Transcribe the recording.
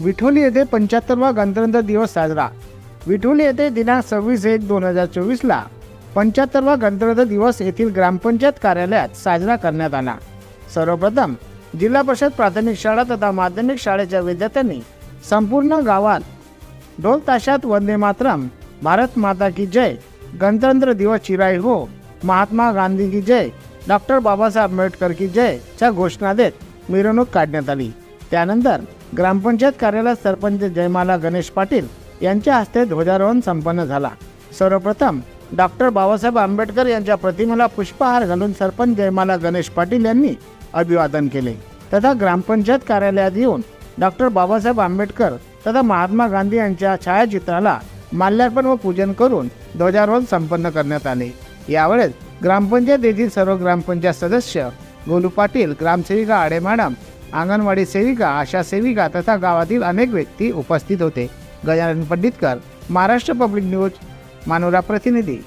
विठोली येथे 75वा गणतंत्र दिवस साजरा। विठोली येथे दिनांक 26/1/2024ला 75वा गणतंत्र दिवस येथील ग्रामपंचायत कार्यालयात साजरा करण्यात आला। सर्वप्रथम जिल्हा परिषद प्राथमिक शाळा तथा माध्यमिक शाळेच्या विद्यार्थ्यांनी संपूर्ण गावात ढोल ताशात वंदे मातरम, भारत माता की जय, गणतंत्र दिवस चिराई हो, महात्मा गांधी की जय, डॉक्टर बाबासाहेब आंबेडकर की जय च्या घोषणा देत मिरवणूक काढण्यात आली। त्यानंतर ग्रामपंचायत कार्यालयात सरपंच जयमाला गणेश पाटील यांच्या हस्ते ध्वजारोहण संपन्न झाला। सर्वप्रथम डॉक्टर बाबासाहेब आंबेडकर यांच्या प्रतिमेला पुष्पहार घालून सरपंच जयमाला गणेश पाटील यांनी अभिवादन केले तथा ग्रामपंचायत कार्यालयात येऊन डॉक्टर बाबासाहेब आंबेडकर तथा महात्मा गांधी यांच्या छायाचित्राला माल्यार्पण व पूजन करून ध्वजारोहण संपन्न करण्यात आले। यावेळेस ग्रामपंचायत येथील सर्व ग्रामपंचायत सदस्य, गोलू पाटील, ग्रामसेविका आडे मॅडम, अंगणवाडी सेविका, आशा सेविका तथा गावातील अनेक व्यक्ती उपस्थित होते। गजानन पंडितकर, महाराष्ट्र पब्लिक न्यूज, मानोरा प्रतिनिधी।